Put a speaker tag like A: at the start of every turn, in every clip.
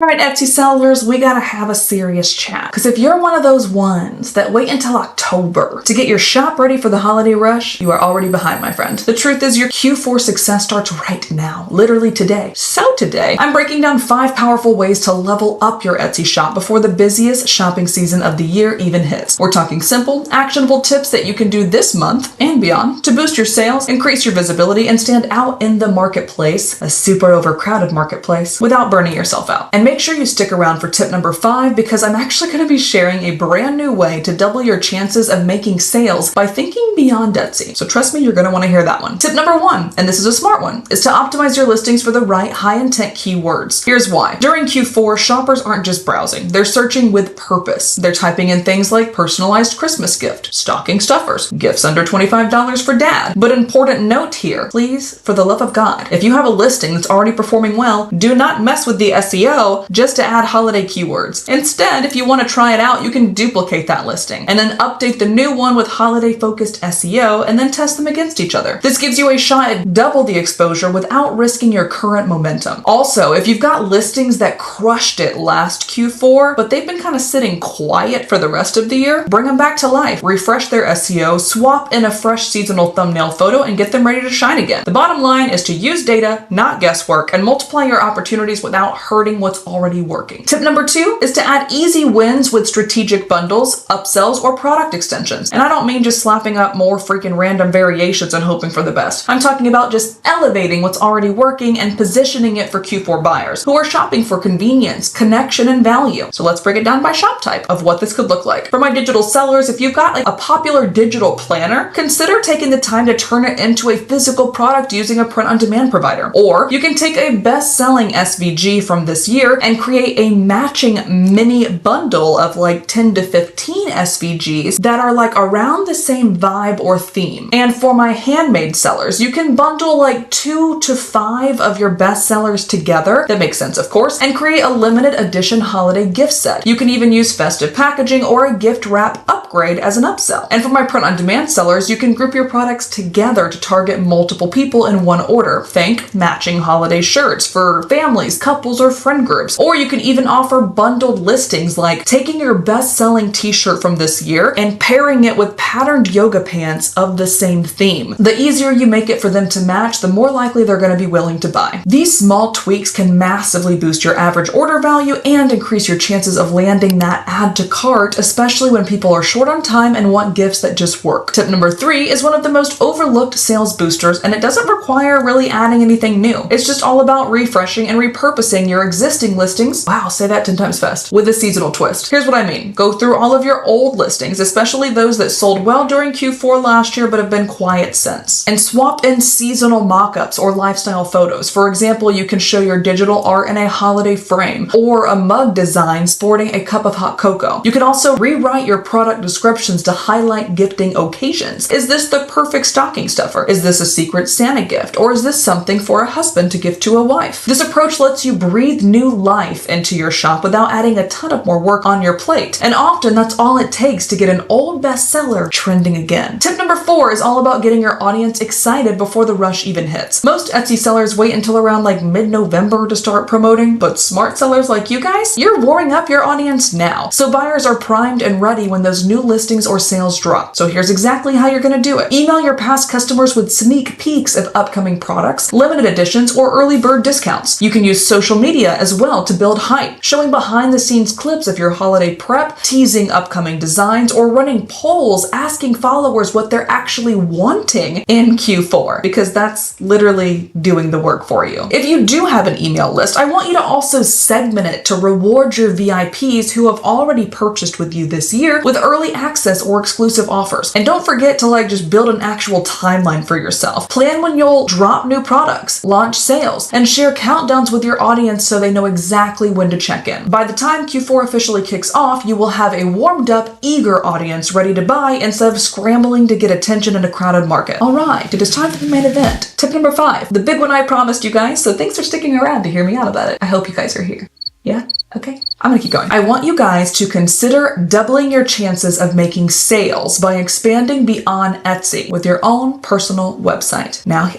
A: All right, Etsy sellers, we gotta have a serious chat. Because if you're one of those ones that wait until October to get your shop ready for the holiday rush, you are already behind, my friend. The truth is your Q4 success starts right now, literally today. So today, I'm breaking down 5 powerful ways to level up your Etsy shop before the busiest shopping season of the year even hits. We're talking simple, actionable tips that you can do this month and beyond to boost your sales, increase your visibility, and stand out in the marketplace, a super overcrowded marketplace, without burning yourself out. And make sure you stick around for tip number 5 because I'm actually going to be sharing a brand new way to double your chances of making sales by thinking beyond Etsy. So trust me, you're going to want to hear that one. Tip number 1, and this is a smart one, is to optimize your listings for the right high intent keywords. Here's why. During Q4, shoppers aren't just browsing. They're searching with purpose. They're typing in things like personalized Christmas gift, stocking stuffers, gifts under $25 for dad. But important note here, please, for the love of God, if you have a listing that's already performing well, do not mess with the SEO just to add holiday keywords. Instead, if you want to try it out, you can duplicate that listing and then update the new one with holiday focused SEO and then test them against each other. This gives you a shot at double the exposure without risking your current momentum. Also, if you've got listings that crushed it last Q4, but they've been kind of sitting quiet for the rest of the year, bring them back to life, refresh their SEO, swap in a fresh seasonal thumbnail photo, and get them ready to shine again. The bottom line is to use data, not guesswork, and multiply your opportunities without hurting what's already working. Tip number 2 is to add easy wins with strategic bundles, upsells, or product extensions. And I don't mean just slapping up more freaking random variations and hoping for the best. I'm talking about just elevating what's already working and positioning it for Q4 buyers who are shopping for convenience, connection, and value. So let's break it down by shop type of what this could look like. For my digital sellers, if you've got like a popular digital planner, consider taking the time to turn it into a physical product using a print-on-demand provider. Or you can take a best-selling SVG from this year and create a matching mini bundle of like 10 to 15 SVGs that are like around the same vibe or theme. And for my handmade sellers, you can bundle like 2 to 5 of your best sellers together, that makes sense of course, and create a limited edition holiday gift set. You can even use festive packaging or a gift wrap upgrade as an upsell. And for my print-on-demand sellers, you can group your products together to target multiple people in one order. Think matching holiday shirts for families, couples, or friend groups. Or you can even offer bundled listings like taking your best-selling t-shirt from this year and pairing it with patterned yoga pants of the same theme. The easier you make it for them to match, the more likely they're going to be willing to buy. These small tweaks can massively boost your average order value and increase your chances of landing that add to cart, especially when people are short on time and want gifts that just work. Tip number 3 is one of the most overlooked sales boosters, and it doesn't require really adding anything new. It's just all about refreshing and repurposing your existing listings. Wow, say that 10 times fast. With a seasonal twist. Here's what I mean. Go through all of your old listings, especially those that sold well during Q4 last year but have been quiet since, and swap in seasonal mock-ups or lifestyle photos. For example, you can show your digital art in a holiday frame or a mug design sporting a cup of hot cocoa. You can also rewrite your product descriptions to highlight gifting occasions. Is this the perfect stocking stuffer? Is this a secret Santa gift? Or is this something for a husband to gift to a wife? This approach lets you breathe new life into your shop without adding a ton of more work on your plate. And often that's all it takes to get an old bestseller trending again. Tip number 4 is all about getting your audience excited before the rush even hits. Most Etsy sellers wait until around like mid-November to start promoting, but smart sellers like you guys, you're warming up your audience now. So buyers are primed and ready when those new listings or sales drop. So here's exactly how you're gonna do it. Email your past customers with sneak peeks of upcoming products, limited editions, or early bird discounts. You can use social media as well to build hype, showing behind the scenes clips of your holiday prep, teasing upcoming designs, or running polls asking followers what they're actually wanting in Q4, because that's literally doing the work for you. If you do have an email list, I want you to also segment it to reward your VIPs who have already purchased with you this year with early access or exclusive offers. And don't forget to like just build an actual timeline for yourself. Plan when you'll drop new products, launch sales, and share countdowns with your audience so they know exactly when to check in. By the time Q4 officially kicks off, you will have a warmed up, eager audience ready to buy instead of scrambling to get attention in a crowded market. All right, it is time for the main event. Tip number 5, the big one I promised you guys, so thanks for sticking around to hear me out about it. I hope you guys are here. Yeah? Okay. I'm gonna keep going. I want you guys to consider doubling your chances of making sales by expanding beyond Etsy with your own personal website. Now,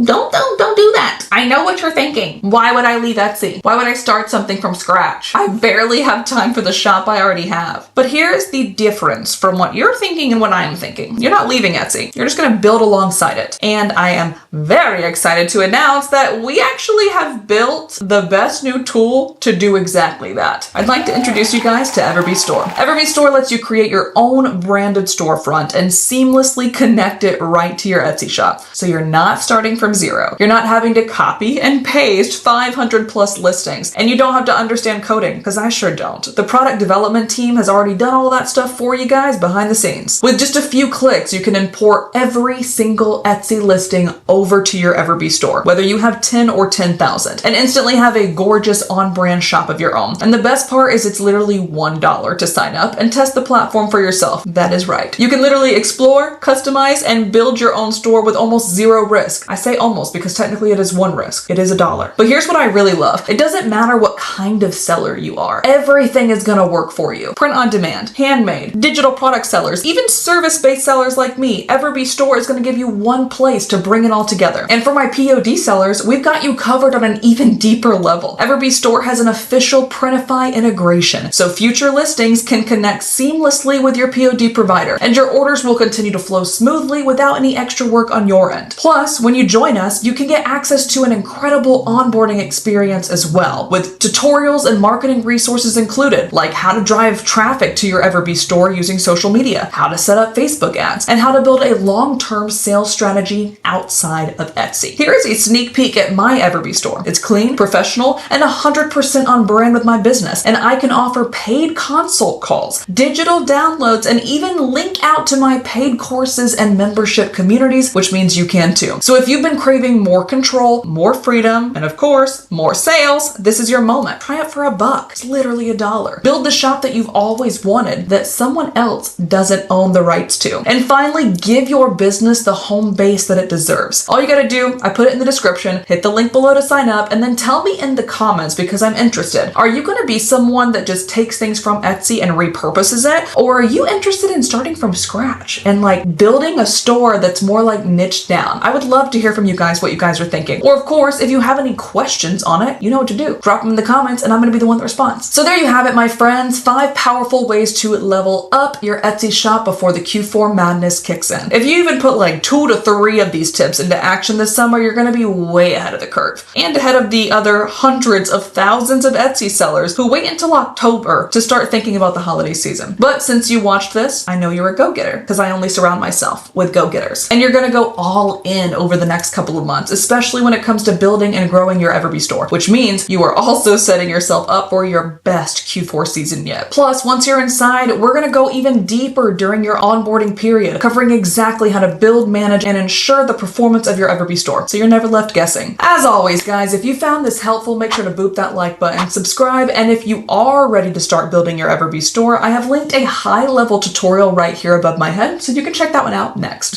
A: Don't do that. I know what you're thinking. Why would I leave Etsy? Why would I start something from scratch? I barely have time for the shop I already have. But here's the difference from what you're thinking and what I'm thinking. You're not leaving Etsy. You're just gonna build alongside it. And I am very excited to announce that we actually have built the best new tool to do exactly that. I'd like to introduce you guys to EverBee Store. EverBee Store lets you create your own branded storefront and seamlessly connect it right to your Etsy shop. So you're not starting from zero. You're not having to copy and paste 500 plus listings. And you don't have to understand coding, because I sure don't. The product development team has already done all that stuff for you guys behind the scenes. With just a few clicks, you can import every single Etsy listing over to your EverBee Store, whether you have 10 or 10,000, and instantly have a gorgeous on-brand shop of your own. And the best part is it's literally $1 to sign up and test the platform for yourself. That is right. You can literally explore, customize, and build your own store with almost zero risk. I say almost because technically it is one risk. It is $1. But here's what I really love. It doesn't matter what kind of seller you are. Everything is gonna work for you. Print on demand, handmade, digital product sellers, even service-based sellers like me. EverBee Store is gonna give you one place to bring it all together. And for my POD sellers, we've got you covered on an even deeper level. EverBee Store has an official Printify integration, so future listings can connect seamlessly with your POD provider, and your orders will continue to flow smoothly without any extra work on your end. Plus, when you join us, you can get access to an incredible onboarding experience as well, with tutorials and marketing resources included, like how to drive traffic to your EverBee Store using social media, how to set up Facebook ads, and how to build a long-term sales strategy outside of Etsy. Here is a sneak peek at my EverBee Store. It's clean, professional, and 100% on brand with my business, and I can offer paid consult calls, digital downloads, and even link out to my paid courses and membership communities, which means you can too. So if you've been craving more control, more freedom, and of course, more sales, this is your moment. Try it for $1. It's literally $1. Build the shop that you've always wanted that someone else doesn't own the rights to. And finally, give your business the home base that it deserves. All you gotta do, I put it in the description, hit the link below to sign up, and then tell me in the comments, because I'm interested. Are you gonna be someone that just takes things from Etsy and repurposes it? Or are you interested in starting from scratch and like building a store that's more like niched down? I would love to hear from you guys what you guys are thinking. Or of course, if you have any questions on it, you know what to do. Drop them in the comments and I'm gonna be the one that responds. So there you have it, my friends. 5 powerful ways to level up your Etsy shop before the Q4 madness kicks in. If you even put like 2 to 3 of these tips into action this summer, you're gonna be way ahead of the curve. And ahead of the other hundreds of thousands of Etsy sellers who wait until October to start thinking about the holiday season. But since you watched this, I know you're a go-getter, because I only surround myself with go-getters. And you're gonna go all in over the next couple of months, especially when it comes to building and growing your EverBee Store, which means you are also setting yourself up for your best Q4 season yet. Plus, once you're inside, we're gonna go even deeper during your onboarding period, covering exactly how to build, manage, and ensure the performance of your EverBee Store, so you're never left guessing. As always, guys, if you found this helpful, make sure to boop that like button, subscribe, and if you are ready to start building your EverBee Store, I have linked a high-level tutorial right here above my head, so you can check that one out next.